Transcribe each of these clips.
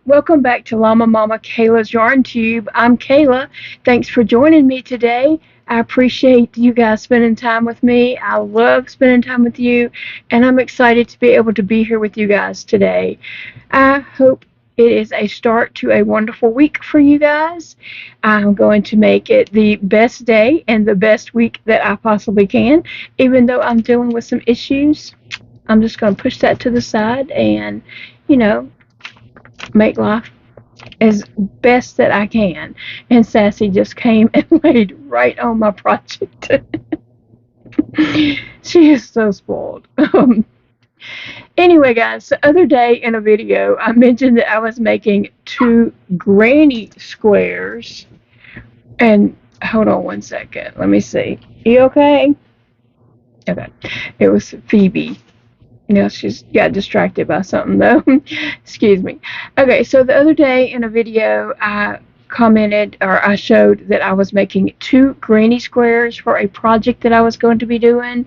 Welcome back to Llama Mama Kayla's Yarn Tube. I'm Kayla. Thanks for joining me today. I appreciate you guys spending time with me. I love spending time with you, and I'm excited to be able to be here with you guys today. I hope it is a start to a wonderful week for you guys. I'm going to make it the best day and the best week that I possibly can, even though I'm dealing with some issues. I'm just going to push that to the side and, you know, make life as best that I can. And Sassy just came and laid right on my project. She is so spoiled. Anyway, guys, the other day in a video, I mentioned that I was making two granny squares. And hold on one second. Let me see. You okay? Okay. It was Phoebe. She's got distracted by something, though. Excuse me. Okay, so the other day in a video, I commented or I showed that I was making two granny squares for a project that I was going to be doing.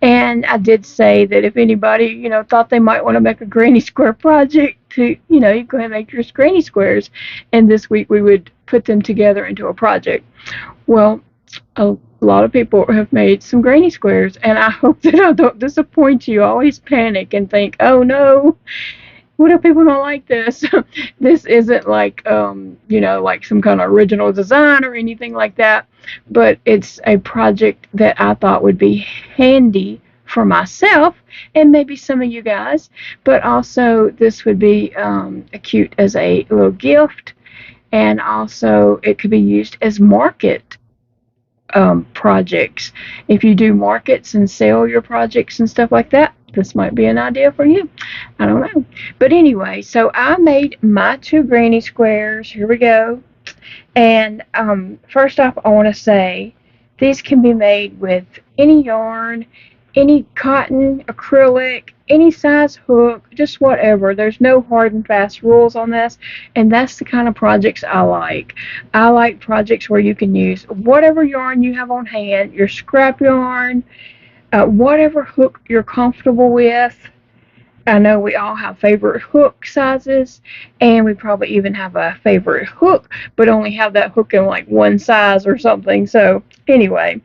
And I did say that if anybody, thought they might want to make a granny square project, to, you go ahead and make your granny squares. And this week we would put them together into a project. Well, a lot of people have made some granny squares, and I hope that I don't disappoint you. I always panic and think, oh no, what if people don't like this? This isn't like, like some kind of original design or anything like that, but it's a project that I thought would be handy for myself and maybe some of you guys, but also this would be cute as a little gift, and also it could be used as market projects. If you do markets and sell your projects and stuff like that, this might be an idea for you. I don't know. But anyway, so I made my two granny squares. Here we go. And first off, I want to say these can be made with any yarn, any cotton, acrylic, any size hook, just whatever. There's no hard and fast rules on this, and that's the kind of projects I like. I like projects where you can use whatever yarn you have on hand, your scrap yarn, whatever hook you're comfortable with. I know we all have favorite hook sizes, and we probably even have a favorite hook, but only have that hook in like one size or something. So anyway,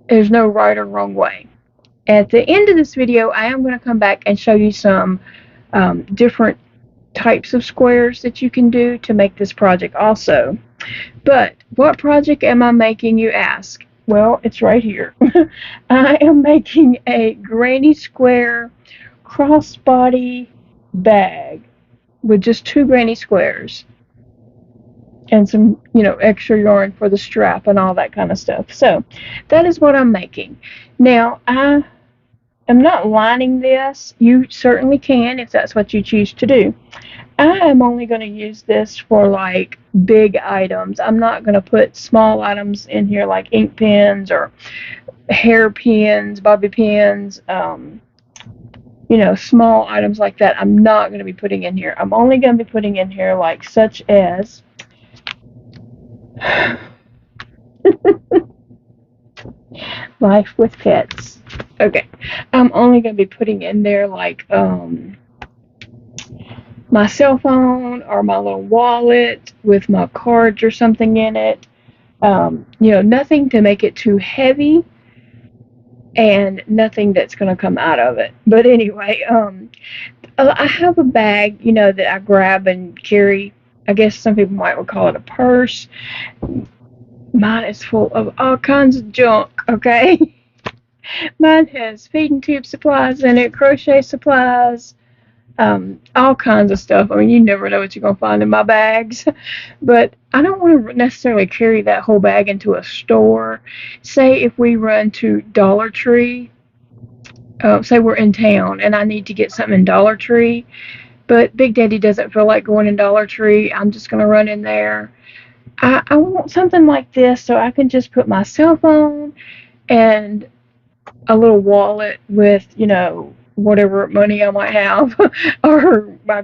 there's no right or wrong way. At the end of this video, I am going to come back and show you some different types of squares that you can do to make this project also. But what project am I making, you ask? Well, it's right here. I am making a granny square crossbody bag with just two granny squares and some, extra yarn for the strap and all that kind of stuff. So that is what I'm making. Now, I am not lining this. You certainly can if that's what you choose to do. I am only going to use this for like big items. I'm not going to put small items in here like ink pens or hair pins, bobby pins, small items like that. I'm not going to be putting in here. I'm only going to be putting in here like such as life with pets. Okay, I'm only going to be putting in there like my cell phone or my little wallet with my cards or something in it. Nothing to make it too heavy and nothing that's going to come out of it. But anyway, I have a bag, that I grab and carry. I guess some people might call it a purse. Mine is full of all kinds of junk, okay? Mine has feeding tube supplies in it, crochet supplies, all kinds of stuff. I mean, you never know what you're going to find in my bags. But I don't want to necessarily carry that whole bag into a store. Say if we run to Dollar Tree, say we're in town and I need to get something in Dollar Tree, but Big Daddy doesn't feel like going in Dollar Tree. I'm just going to run in there. I want something like this so I can just put my cell phone and a little wallet with, whatever money I might have or my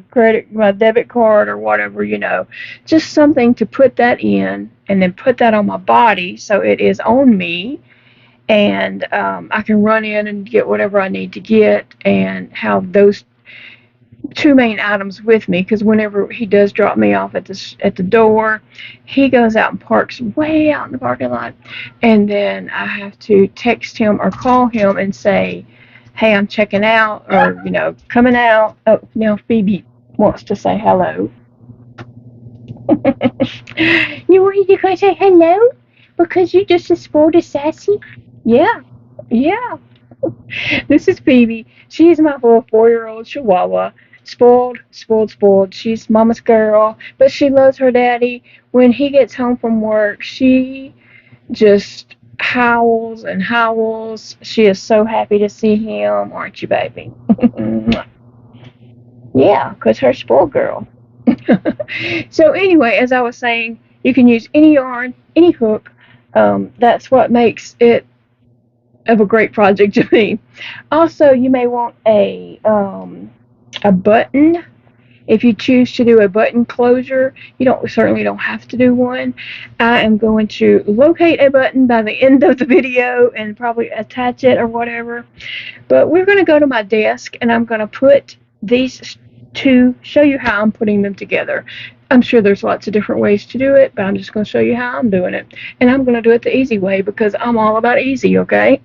debit card or whatever, just something to put that in and then put that on my body so it is on me, and I can run in and get whatever I need to get and have those two main items with me, because whenever he does drop me off at the door, he goes out and parks way out in the parking lot, and then I have to text him or call him and say, "Hey, I'm checking out," or coming out. Oh, now Phoebe wants to say hello. You wanted to go say hello because you just spoiled a sassy? Yeah, yeah. This is Phoebe. She's my little 4-year-old Chihuahua. Spoiled, spoiled, spoiled. She's mama's girl, but she loves her daddy. When he gets home from work, she just howls and howls. She is so happy to see him, aren't you, baby? Yeah, 'cause her spoiled girl. So anyway, as I was saying, you can use any yarn, any hook. That's what makes it of a great project to me. Also, you may want a button. If you choose to do a button closure, you certainly don't have to do one. I am going to locate a button by the end of the video and probably attach it or whatever. But we're going to go to my desk and I'm going to put these to show you how I'm putting them together. I'm sure there's lots of different ways to do it, but I'm just going to show you how I'm doing it. And I'm going to do it the easy way because I'm all about easy, okay?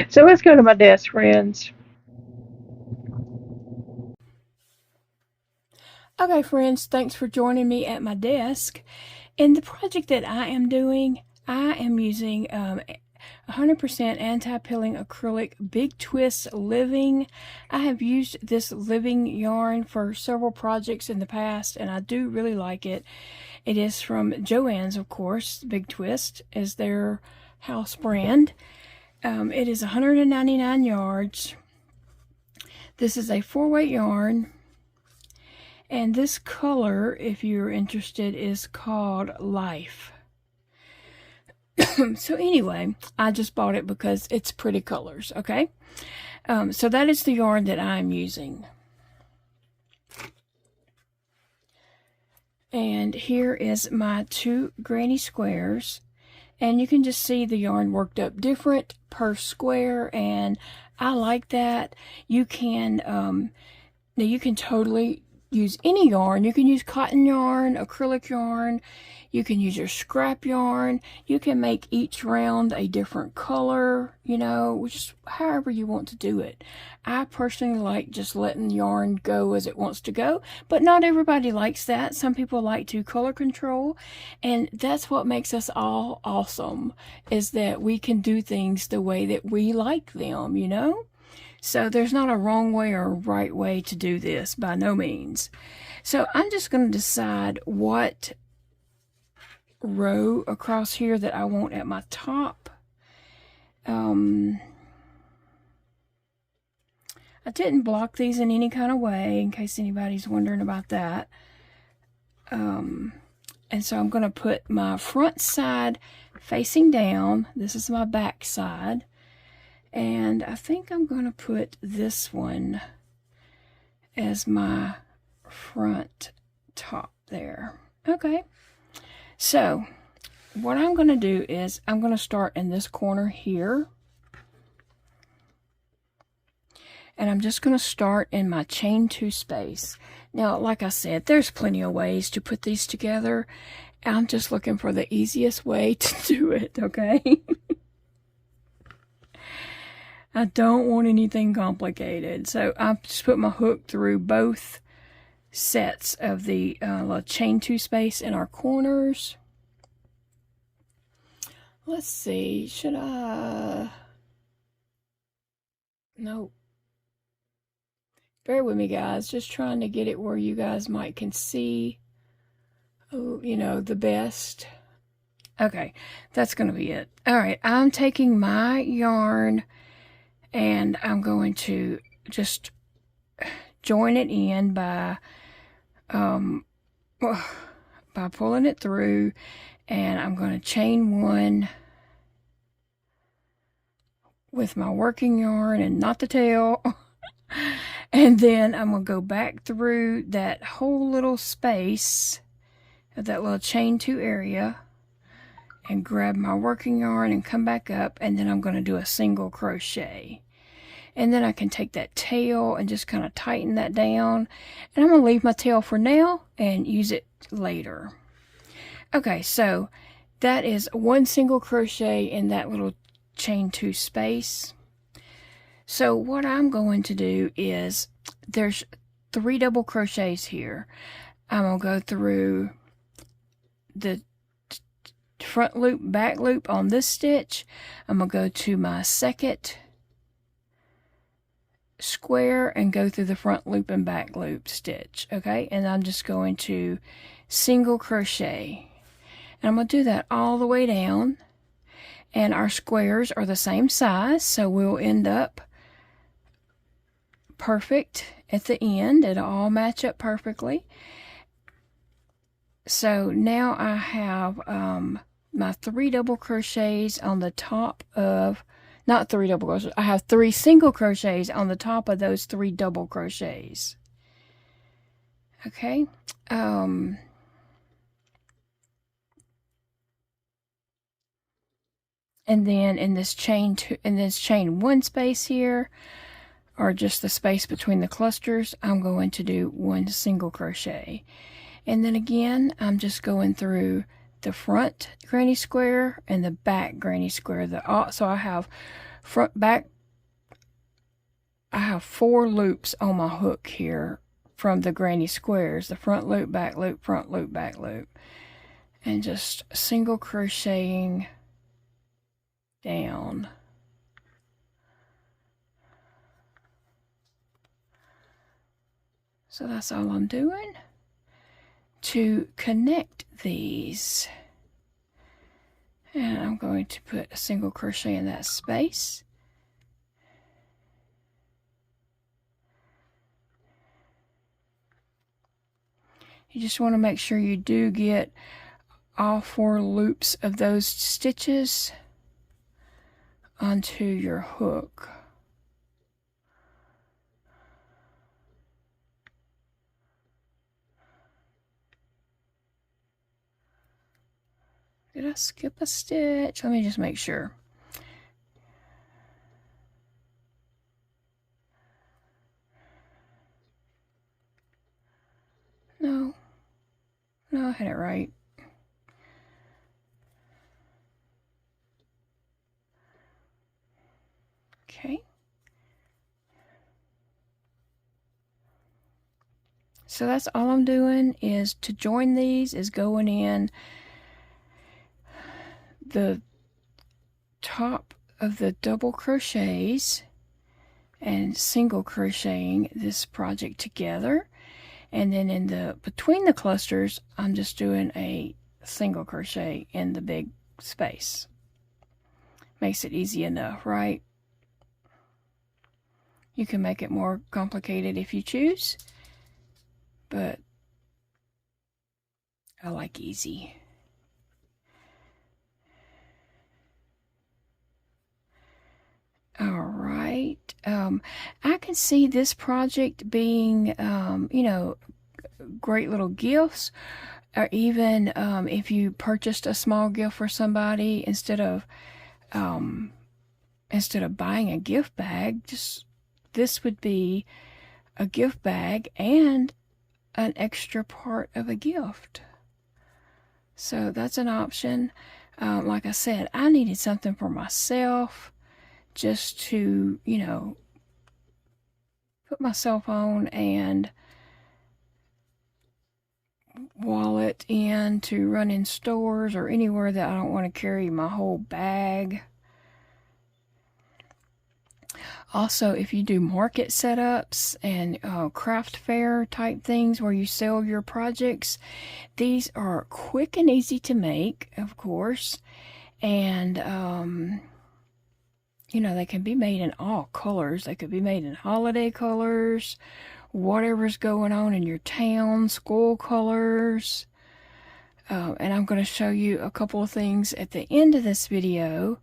So let's go to my desk, friends. Okay, friends, thanks for joining me at my desk. In the project that I am doing, I am using 100% anti-pilling acrylic Big Twist Living. I have used this Living yarn for several projects in the past, and I do really like it. It is from Joann's, of course. Big Twist is their house brand. It is 199 yards. This is a 4-weight yarn. And this color, if you're interested, is called Life. So anyway, I just bought it because it's pretty colors, okay? So that is the yarn that I'm using. And here is my 2 granny squares. And you can just see the yarn worked up different per square, and I like that. You can, now you can totally use any yarn. You can use cotton yarn, acrylic yarn. You can use your scrap yarn. You can make each round a different color, just however you want to do it. I personally like just letting yarn go as it wants to go, but not everybody likes that. Some people like to color control, and that's what makes us all awesome, is that we can do things the way that we like them, So there's not a wrong way or a right way to do this, by no means. So I'm just going to decide what row across here that I want at my top. I didn't block these in any kind of way, in case anybody's wondering about that. And so I'm going to put my front side facing down. This is my back side. And I think I'm going to put this one as my front top there. Okay. So what I'm going to do is I'm going to start in this corner here. And I'm just going to start in my chain 2 space. Now, like I said, there's plenty of ways to put these together. I'm just looking for the easiest way to do it, okay? I don't want anything complicated. So I just put my hook through both sets of the chain 2 space in our corners. Let's see, should I? Nope. Bear with me, guys. Just trying to get it where you guys can see, the best. Okay, that's going to be it. All right, I'm taking my yarn and I'm going to just join it in by pulling it through, and I'm going to chain 1 with my working yarn and not the tail. And then I'm going to go back through that whole little space of that little chain 2 area and grab my working yarn and come back up, and then I'm going to do a single crochet. And then I can take that tail and just kind of tighten that down. And I'm going to leave my tail for now and use it later. Okay, so that is one single crochet in that little chain 2 space. So what I'm going to do is, there's 3 double crochets here. I'm going to go through the front loop, back loop on this stitch. I'm going to go to my second square and go through the front loop and back loop stitch. Okay, and I'm just going to single crochet. And I'm going to do that all the way down. And our squares are the same size, so we'll end up perfect at the end. It'll all match up perfectly. So now I have my 3 double crochets on the top of, not 3 double crochets, I have 3 single crochets on the top of those 3 double crochets. Okay. And then in this chain chain 1 space here, or just the space between the clusters, I'm going to do 1 single crochet. And then again, I'm just going through the front granny square and the back granny square. So I have front, back, I have 4 loops on my hook here from the granny squares. The front loop, back loop, front loop, back loop. And just single crocheting down. So that's all I'm doing to connect these. And I'm going to put a single crochet in that space. You just want to make sure you do get all 4 loops of those stitches onto your hook. Did I skip a stitch? Let me just make sure. No, I had it right. Okay. So that's all I'm doing is to join these is going in the top of the double crochets and single crocheting this project together, and then in the between the clusters I'm just doing a single crochet in the big space. Makes it easy enough, right? You can make it more complicated if you choose, but I like easy. All right. I can see this project being, you know, great little gifts, or even if you purchased a small gift for somebody instead of buying a gift bag, just this would be a gift bag and an extra part of a gift. So that's an option. Like I said, I needed something for myself, just to, you know, put my cell phone and wallet in to run in stores or anywhere that I don't want to carry my whole bag. Also, if you do market setups and craft fair type things where you sell your projects, these are quick and easy to make, of course, and you know, they can be made in all colors. They could be made in holiday colors, whatever's going on in your town, school colors. And I'm going to show you a couple of things at the end of this video,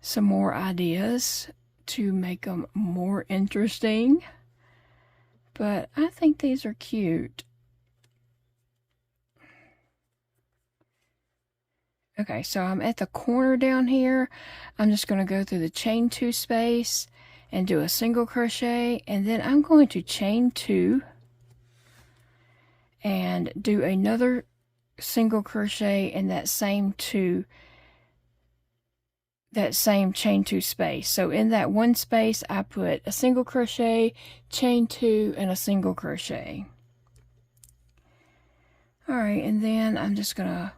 some more ideas to make them more interesting. But I think these are cute. Okay, so I'm at the corner down here. I'm just going to go through the chain 2 space and do a single crochet, and then I'm going to chain 2 and do another single crochet in that same chain 2 space. So in that one space I put a single crochet, chain 2, and a single crochet. Alright, and then I'm just gonna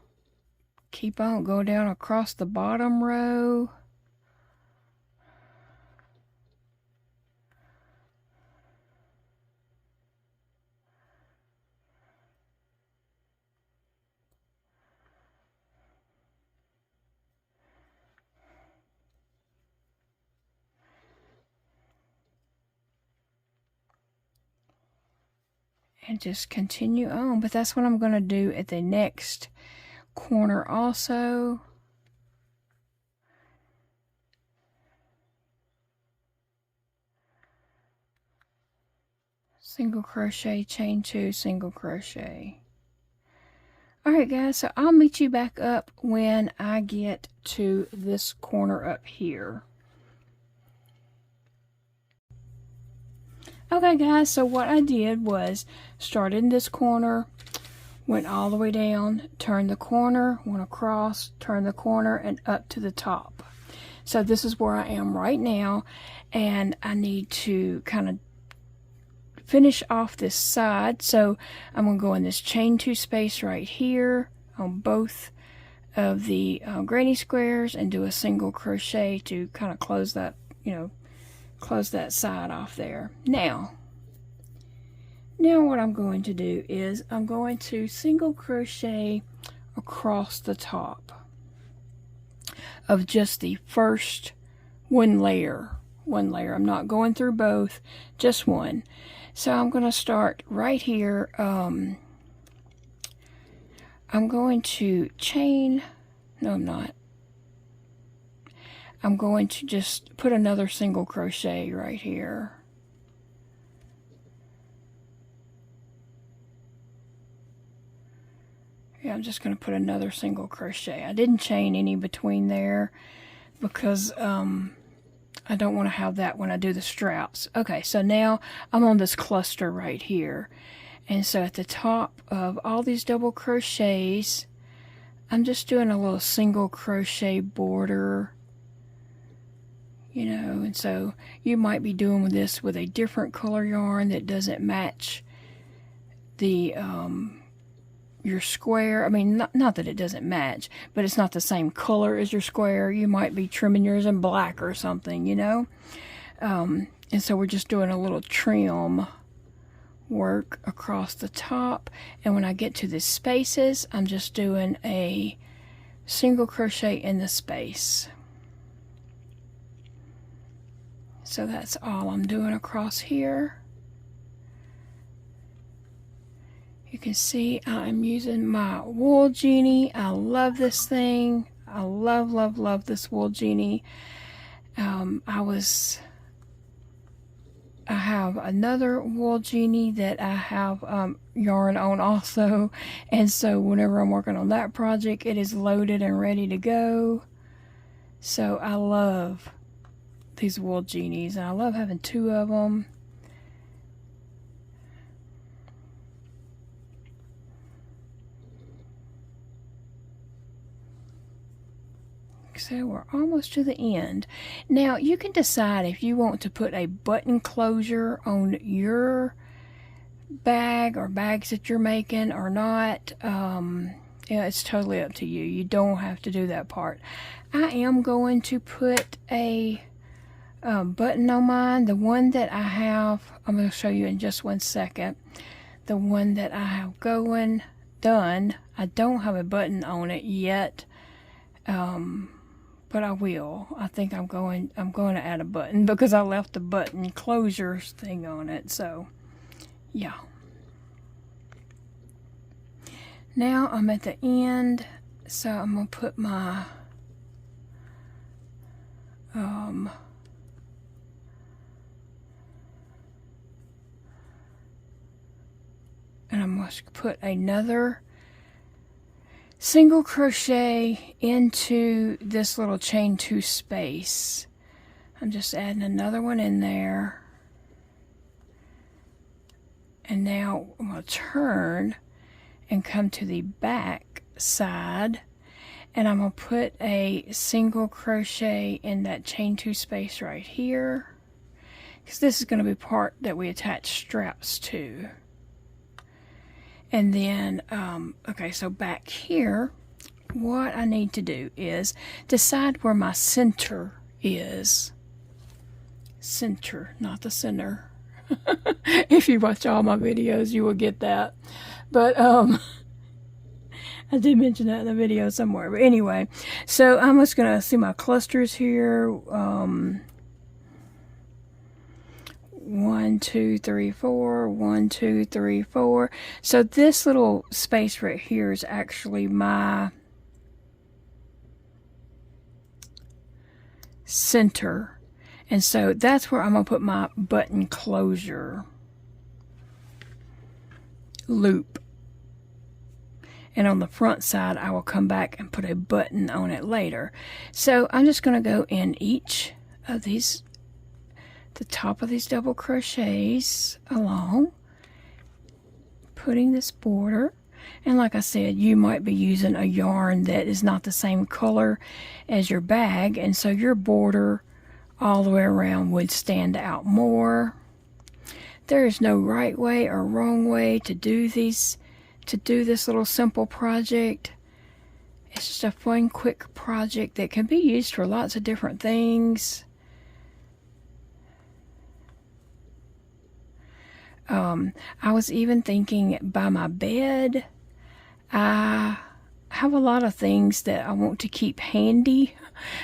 keep on, go down across the bottom row. And just continue on, but that's what I'm going to do at the next corner also. Single crochet, chain 2, single crochet. Alright guys, so I'll meet you back up when I get to this corner up here. Okay guys, so what I did was start in this corner, went all the way down, turned the corner, went across, turned the corner, and up to the top. So this is where I am right now, and I need to kind of finish off this side. So I'm going to go in this chain 2 space right here on both of the granny squares and do a single crochet to kind of close that, close that side off there. Now what I'm going to do is I'm going to single crochet across the top of just the first one layer. I'm not going through both, just one. So I'm going to start right here. I'm going to chain, no I'm not. I'm going to just put another single crochet right here. Yeah, I'm just going to put another single crochet. I didn't chain any between there because I don't want to have that when I do the straps. Okay, so now I'm on this cluster right here. And so at the top of all these double crochets, I'm just doing a little single crochet border. And so you might be doing this with a different color yarn that doesn't match the your square. I mean, not that it doesn't match, but it's not the same color as your square. You might be trimming yours in black or something, and so we're just doing a little trim work across the top, and when I get to the spaces, I'm just doing a single crochet in the space. So that's all I'm doing across here. You can see I'm using my Wool Jeanie. I love this thing. I love this Wool Jeanie. I have another Wool Jeanie that I have yarn on also, and so whenever I'm working on that project, it is loaded and ready to go. So I love these Wool Jeanies, and I love having 2 of them. So we're almost to the end. Now you can decide if you want to put a button closure on your bag or bags that you're making or not. Yeah, it's totally up to you. You don't have to do that part. I am going to put a button on mine. The one that I have, I'm going to show you in just one second. The one that I have done, I don't have a button on it yet. But I will. I think I'm going to add a button because I left the button closures thing on it. So, yeah. Now I'm at the end, so I'm going to put my and I'm going to put another single crochet into this little chain 2 space. I'm just adding another one in there. And now I'm going to turn and come to the back side, and I'm going to put a single crochet in that chain 2 space right here, because this is going to be part that we attach straps to. And then okay, so back here, what I need to do is decide where my center is. Center, not the center. If you watch all my videos, you will get that. But I did mention that in the video somewhere. But anyway, so I'm just going to see my clusters here. 1, 2, 3, 4. 1, 2, 3, 4. So this little space right here is actually my center. And so that's where I'm going to put my button closure loop. And on the front side, I will come back and put a button on it later. So I'm just going to go in each of these, the top of these double crochets along, putting this border. And like I said, you might be using a yarn that is not the same color as your bag, and so your border all the way around would stand out more. There is no right way or wrong way to do this little simple project. It's just a fun, quick project that can be used for lots of different things. I was even thinking by my bed, I have a lot of things that I want to keep handy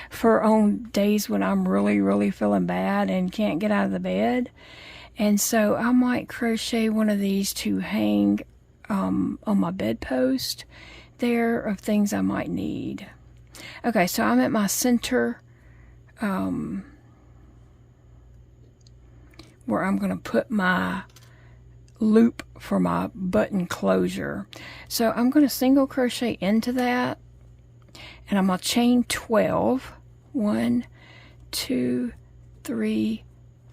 for on days when I'm really feeling bad and can't get out of the bed. And so I might crochet one of these to hang on my bedpost there of things I might need. Okay, so I'm at my center where I'm going to put my loop for my button closure. So I'm going to single crochet into that, and I'm going to chain 12. 1, 2, 3,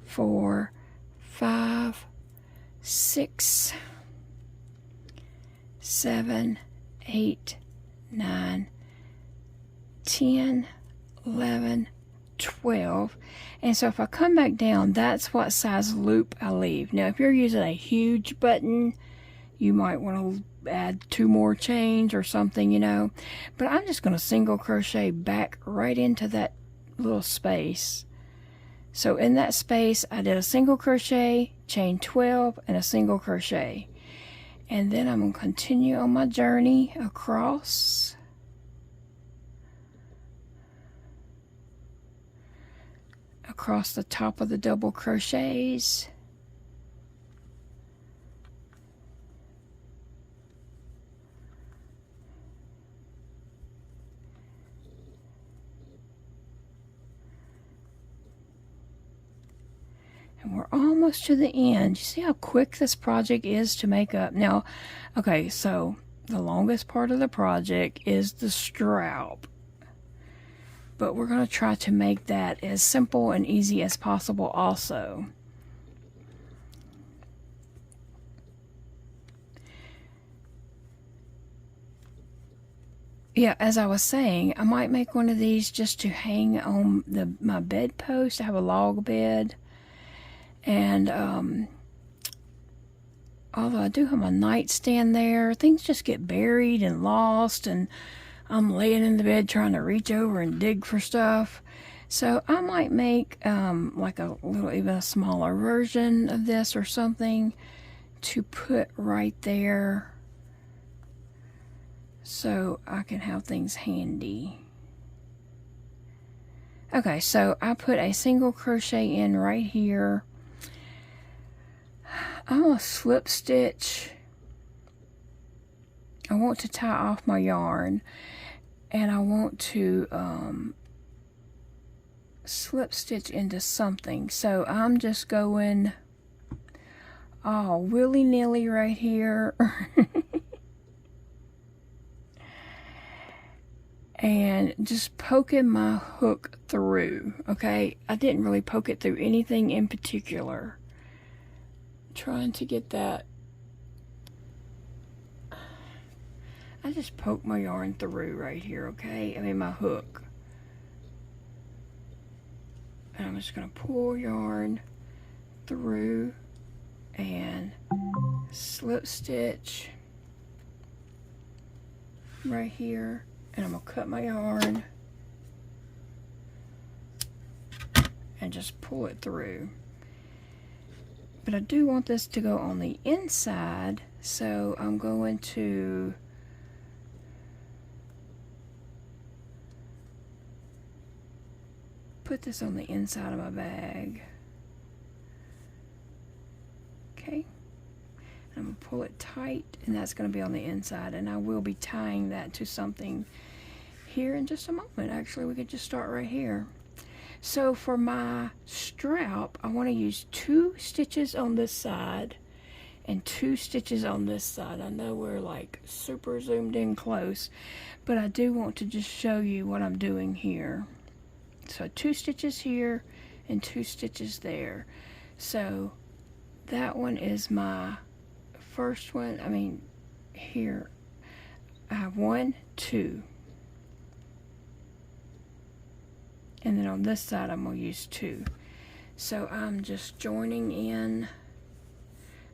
4, 5, 6, 7, 8, 9, 10, 11, 12. And so if I come back down, that's what size loop I leave. Now if you're using a huge button, you might want to add 2 more chains or something, you know. But I'm just going to single crochet back right into that little space. So in that space, I did a single crochet, chain 12, and a single crochet. And then I'm going to continue on my journey across. Across the top of the double crochets. And we're almost to the end. You see how quick this project is to make up? Now, okay, so the longest part of the project is the strap. But we're going to try to make that as simple and easy as possible also. Yeah, as I was saying, I might make one of these just to hang on my bedpost. I have a log bed. And although I do have a nightstand there, things just get buried and lost, and I'm laying in the bed trying to reach over and dig for stuff. So I might make like a little, even a smaller version of this or something to put right there so I can have things handy. Okay, so I put a single crochet in right here. I'm going to slip stitch. I want to tie off my yarn, and I want to slip stitch into something. So I'm just going all willy-nilly right here. and just poking my hook through. Okay, I didn't really poke it through anything in particular. Trying to get that. I just poke my yarn through right here, okay? I mean my hook. And I'm just going to pull yarn through and slip stitch right here, and I'm going to cut my yarn and just pull it through. But I do want this to go on the inside, so I'm going to put this on the inside of my bag. Okay, I'm going to pull it tight, and that's going to be on the inside, and I will be tying that to something here in just a moment. Actually, we could just start right here. So for my strap, I want to use 2 stitches on this side and 2 stitches on this side. I know we're like super zoomed in close, but I do want to just show you what I'm doing here. So 2 stitches here and 2 stitches there. So that one is my first one. I mean, here I have 1, 2. And then on this side, I'm going to use 2. So I'm just joining in.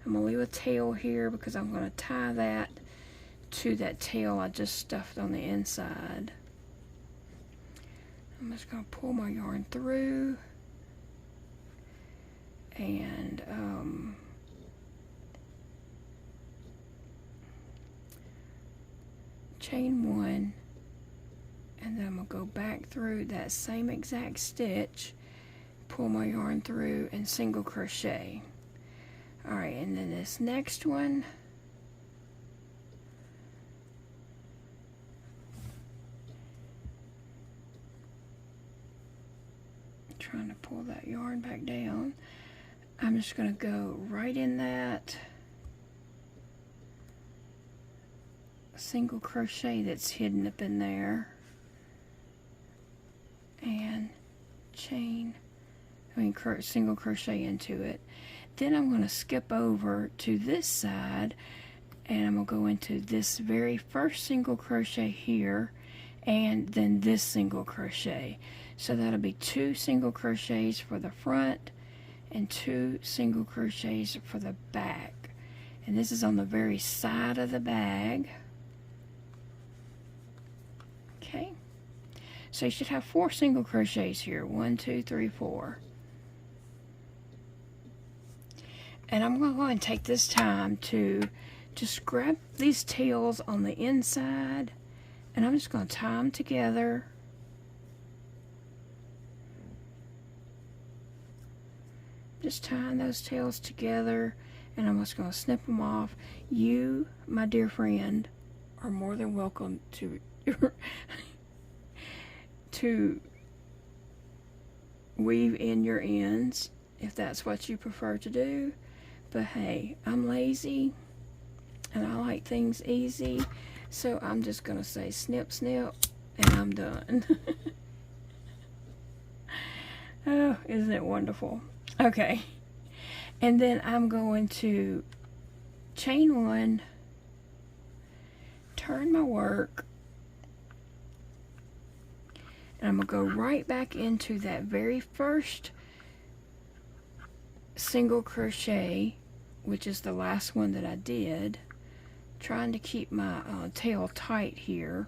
I'm going to leave a tail here because I'm going to tie that to that tail I just stuffed on the inside. I'm just going to pull my yarn through and chain 1. And then I'm going to go back through that same exact stitch, pull my yarn through, and single crochet. Alright, and then this next one, trying to pull that yarn back down. I'm just going to go right in that single crochet that's hidden up in there. And single crochet into it. Then I'm going to skip over to this side, and I'm going to go into this very first single crochet here, and then this single crochet. So that'll be 2 single crochets for the front and 2 single crochets for the back. And this is on the very side of the bag. Okay. So you should have 4 single crochets here. 1, 2, 3, 4. And I'm going to go ahead and take this time to just grab these tails on the inside, and I'm just going to tie them together. Just tying those tails together, and I'm just going to snip them off. You, my dear friend, are more than welcome to to weave in your ends if that's what you prefer to do. But hey, I'm lazy and I like things easy, so I'm just gonna say snip snip and I'm done. Oh, isn't it wonderful? Okay, and then I'm going to chain 1, turn my work, and I'm going to go right back into that very first single crochet, which is the last one that I did, trying to keep my tail tight here.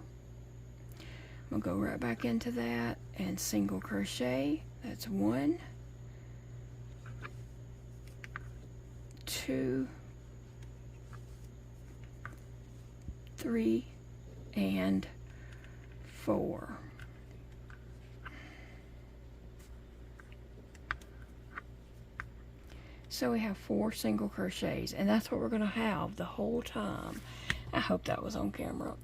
I'm going to go right back into that and single crochet. That's 1, 2, 3, and 4. So we have 4 single crochets, and that's what we're going to have the whole time. I hope that was on camera.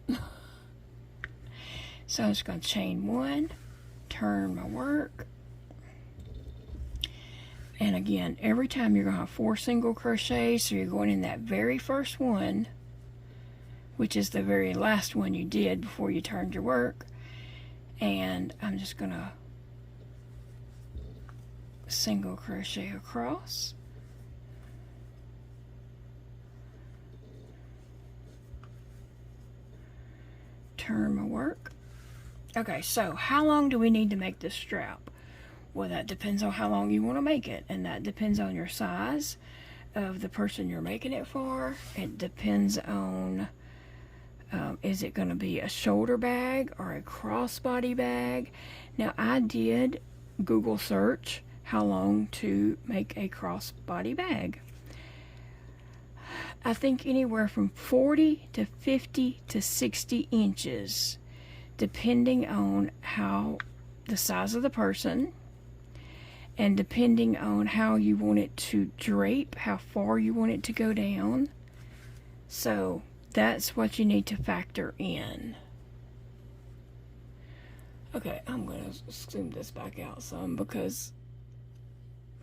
So I'm just going to chain 1, turn my work, and again, every time you're going to have 4 single crochets, so you're going in that very first one, which is the very last one you did before you turned your work, And I'm just gonna single crochet across. Turn my work. Okay, so how long do we need to make this strap? Well, that depends on how long you want to make it, and that depends on your size of the person you're making it for. It depends on is it going to be a shoulder bag or a crossbody bag? Now, I did Google search how long to make a crossbody bag. I think anywhere from 40 to 50 to 60 inches, depending on how the size of the person and depending on how you want it to drape, how far you want it to go down. So that's what you need to factor in. Okay, I'm gonna zoom this back out some because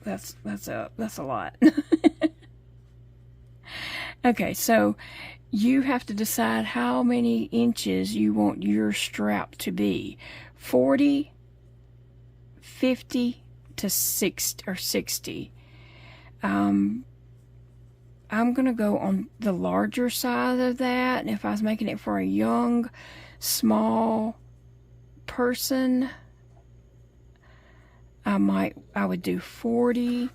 that's a lot. Okay, so you have to decide how many inches you want your strap to be. 40, 50 to 60 or 60. I'm gonna go on the larger side of that, and if I was making it for a young, small person, I would do 40.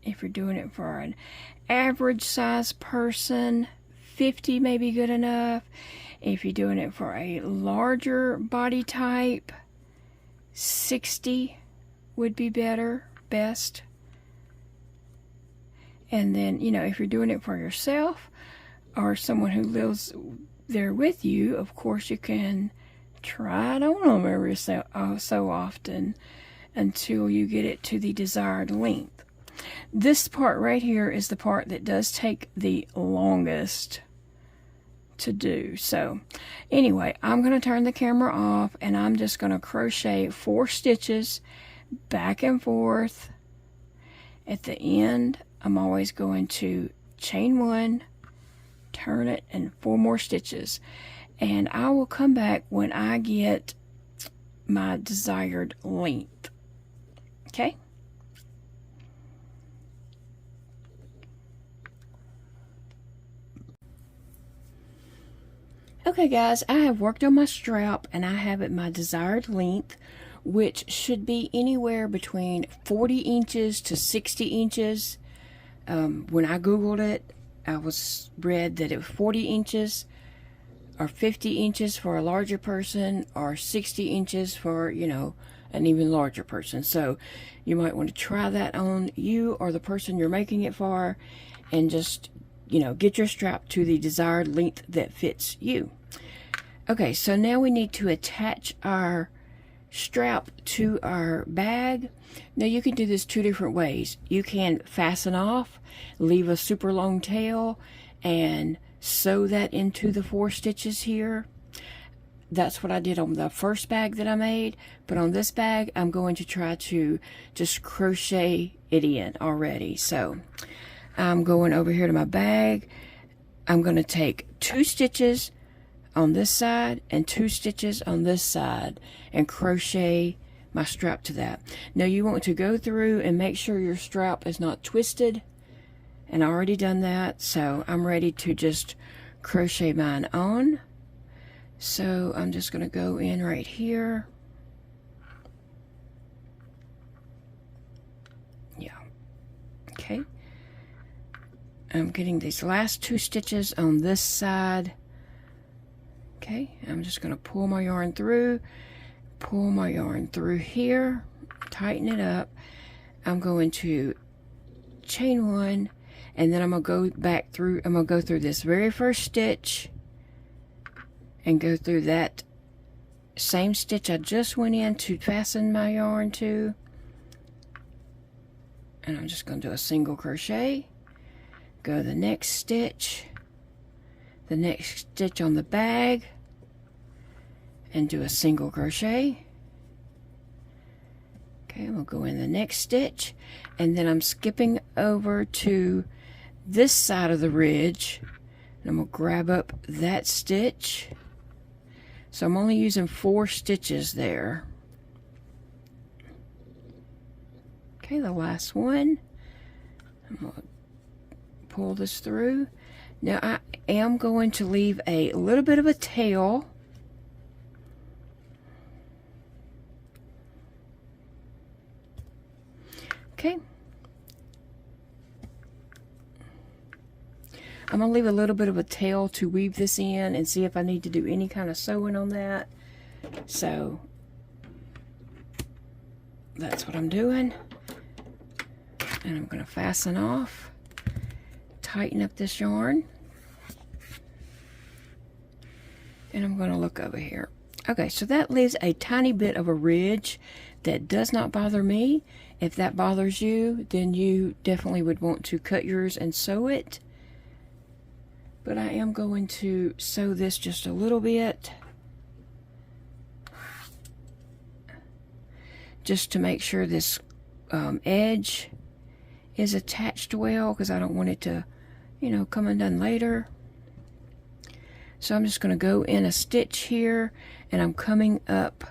If you're doing it for an average size person, 50 may be good enough. If you're doing it for a larger body type, 60 would be best. And then, you know, if you're doing it for yourself or someone who lives there with you, of course you can try it on them every so often until you get it to the desired length. This part right here is the part that does take the longest to do. So anyway, I'm going to turn the camera off and I'm just going to crochet 4 stitches back and forth. At the end, I'm always going to chain 1, turn it, and 4 more stitches. And I will come back when I get my desired length. Okay? Okay guys, I have worked on my strap and I have it my desired length, which should be anywhere between 40 inches to 60 inches. When I Googled it, I read that it was 40 inches or 50 inches for a larger person or 60 inches for, you know, an even larger person. So you might want to try that on you or the person you're making it for and just, you know, get your strap to the desired length that fits you. Okay, so now we need to attach our strap to our bag. Now you can do this 2 different ways. You can fasten off, leave a super long tail, and sew that into the 4 stitches here. That's what I did on the first bag that I made, but on this bag I'm going to try to just crochet it in already. So I'm going over here to my bag. I'm going to take 2 stitches on this side and 2 stitches on this side and crochet my strap to that. Now you want to go through and make sure your strap is not twisted, and I already done that, so I'm ready to just crochet mine on. So I'm just going to go in right here. Yeah, okay. I'm getting these last 2 stitches on this side. Okay, I'm just going to pull my yarn through here, tighten it up. I'm going to chain 1, and then I'm going to go back through, I'm going to go through this very first stitch and go through that same stitch I just went in to fasten my yarn to. And I'm just going to do a single crochet, go to the next stitch, the next stitch on the bag, and do a single crochet. Okay, we'll go in the next stitch, and then I'm skipping over to this side of the ridge, and I'm going to grab up that stitch, So I'm only using 4 stitches there. Okay, the last one. I'm going to pull this through. Now I am going to leave a little bit of a tail. Okay. I'm going to leave a little bit of a tail to weave this in and see if I need to do any kind of sewing on that. So that's what I'm doing. And I'm going to fasten off, tighten up this yarn. And I'm going to look over here. Okay, so that leaves a tiny bit of a ridge that does not bother me. If that bothers you, then you definitely would want to cut yours and sew it. But I am going to sew this just a little bit, just to make sure this edge is attached well, because I don't want it to, you know, come undone later. So I'm just going to go in a stitch here, and I'm coming up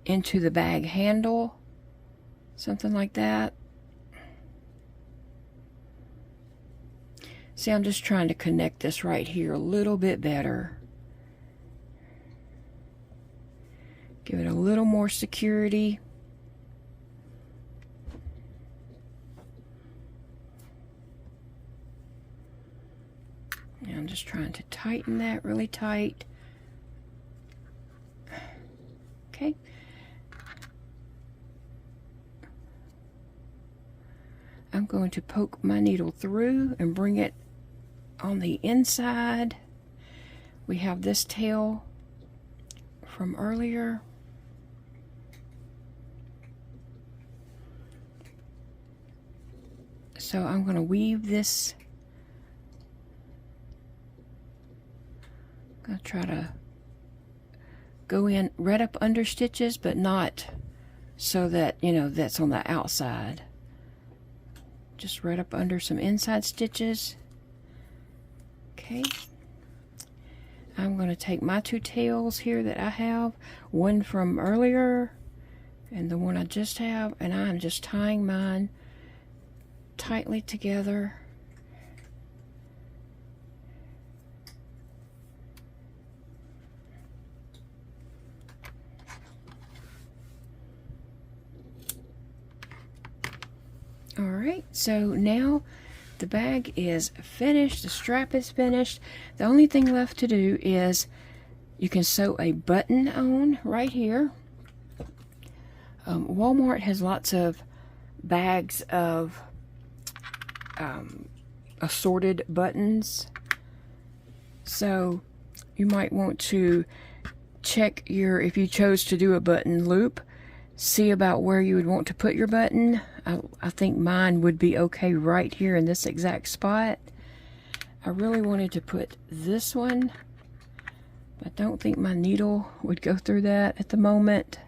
into the bag handle, something like that. See, I'm just trying to connect this right here a little bit better. Give it a little more security. Now I'm just trying to tighten that really tight. Okay. I'm going to poke my needle through and bring it on the inside. We have this tail from earlier. So I'm going to weave this. I'm going to try to go in right up under stitches, but not so that, you know, that's on the outside. Just right up under some inside stitches. Okay. I'm going to take my 2 tails here that I have, one from earlier and the one I just have, and I'm just tying mine tightly together. Alright, so now the bag is finished, the strap is finished. The only thing left to do is you can sew a button on right here. Walmart has lots of bags of assorted buttons. So you might want to check your, if you chose to do a button loop, see about where you would want to put your button. I think mine would be okay right here in this exact spot. I really wanted to put this one. I don't think my needle would go through that at the moment.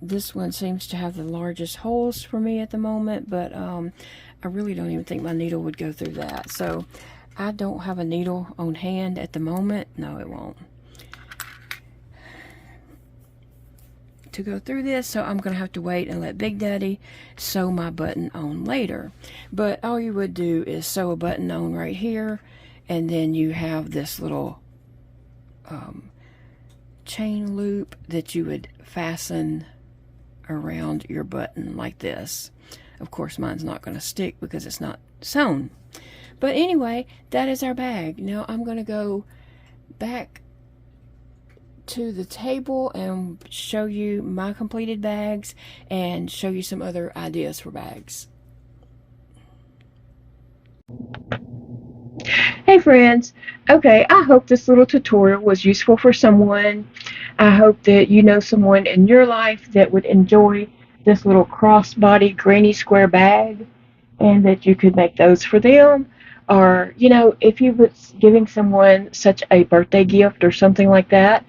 This one seems to have the largest holes for me at the moment, but I really don't even think my needle would go through that. So I don't have a needle on hand at the moment. No, it won't. To go through this, so I'm gonna have to wait and let Big Daddy sew my button on later. But all you would do is sew a button on right here, and then you have this little chain loop that you would fasten around your button like this. Of course, mine's not going to stick because it's not sewn. But anyway, that is our bag. Now I'm going to go back to the table and show you my completed bags and show you some other ideas for bags. Hey friends, okay, I hope this little tutorial was useful for someone. I hope that you know someone in your life that would enjoy this little crossbody granny square bag, and that you could make those for them. Or, you know, if you was giving someone such a birthday gift or something like that,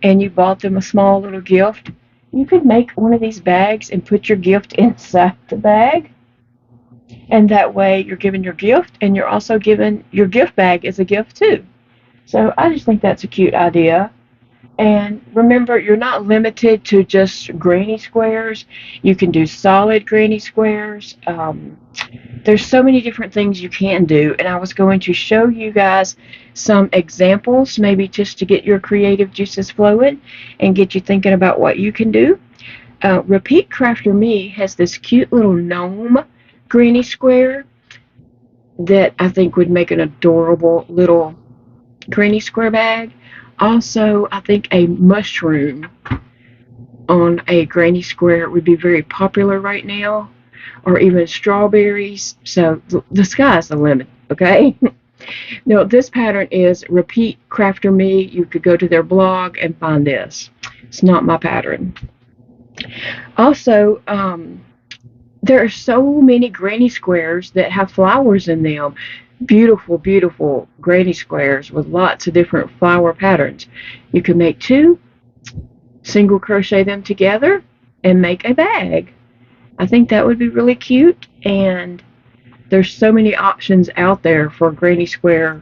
and you bought them a small little gift, you could make one of these bags and put your gift inside the bag. And that way you're giving your gift, and you're also giving your gift bag as a gift too. So I just think that's a cute idea. And remember, you're not limited to just granny squares. You can do solid granny squares. There's so many different things you can do, and I was going to show you guys some examples, maybe just to get your creative juices flowing and get you thinking about what you can do. Repeat Crafter Me has this cute little gnome granny square that I think would make an adorable little granny square bag. Also, I think a mushroom on a granny square would be very popular right now, or even strawberries. So the sky's the limit, okay? Now, this pattern is Repeat Crafter Me. You could go to their blog and find this. It's not my pattern. Also, there are so many granny squares that have flowers in them. Beautiful, beautiful granny squares with lots of different flower patterns. You can make two, single crochet them together, and make a bag. I think that would be really cute, and there's so many options out there for granny square.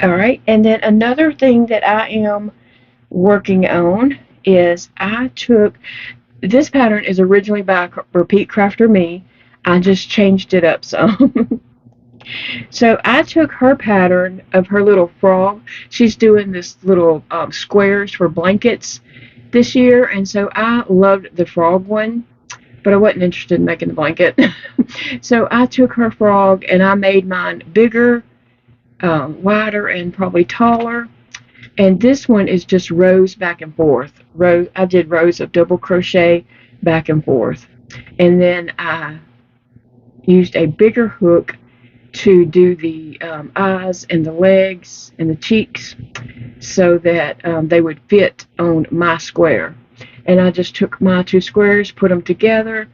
All right, and then another thing that I am working on is I took this pattern is originally by Repeat Crafter Me. I just changed it up some. So I took her pattern of her little frog. She's doing this little squares for blankets this year, and so I loved the frog one, but I wasn't interested in making the blanket. So I took her frog and I made mine bigger, wider, and probably taller. And this one is just rows back and forth. I did rows of double crochet back and forth. And then I used a bigger hook to do the eyes and the legs and the cheeks so that they would fit on my square. And I just took my two squares, put them together,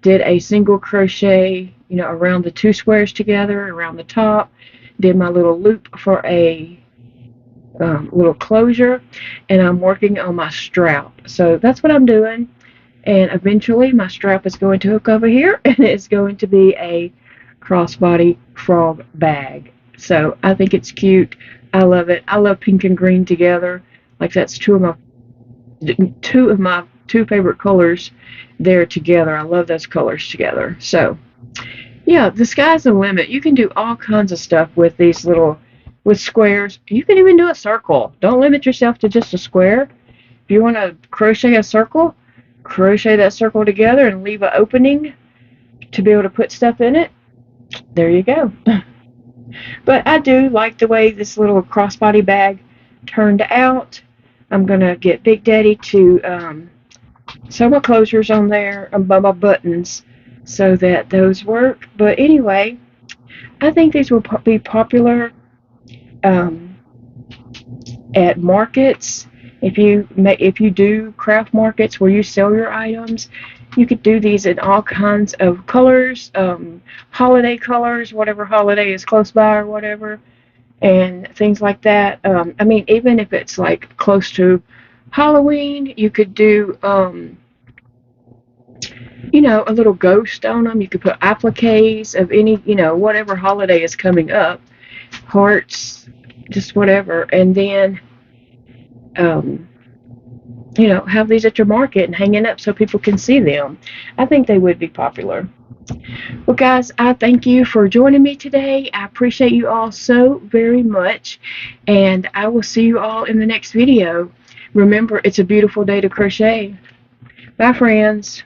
did a single crochet, around the two squares together, around the top, did my little loop for a little closure, and I'm working on my strap. So that's what I'm doing, and eventually my strap is going to hook over here and it's going to be a crossbody frog bag. So I think it's cute. I love it. I love pink and green together. Like, that's two of my two favorite colors there together. I love those colors together. So yeah, the sky's the limit. You can do all kinds of stuff with these with squares. You can even do a circle. Don't limit yourself to just a square. If you want to crochet a circle, crochet that circle together and leave an opening to be able to put stuff in it. There you go. But I do like the way this little crossbody bag turned out. I'm going to get Big Daddy to sew my closures on there and my buttons so that those work. But anyway, I think these will be popular at markets. If you do craft markets where you sell your items, you could do these in all kinds of colors, holiday colors, whatever holiday is close by or whatever, and things like that. I mean, even if it's like close to Halloween, you could do a little ghost on them. You could put appliques of any, whatever holiday is coming up, hearts, just whatever, and then have these at your market and hanging up so people can see them. I think they would be popular. Well, guys, I thank you for joining me today. I appreciate you all so very much, and I will see you all in the next video. Remember, it's a beautiful day to crochet. Bye, friends.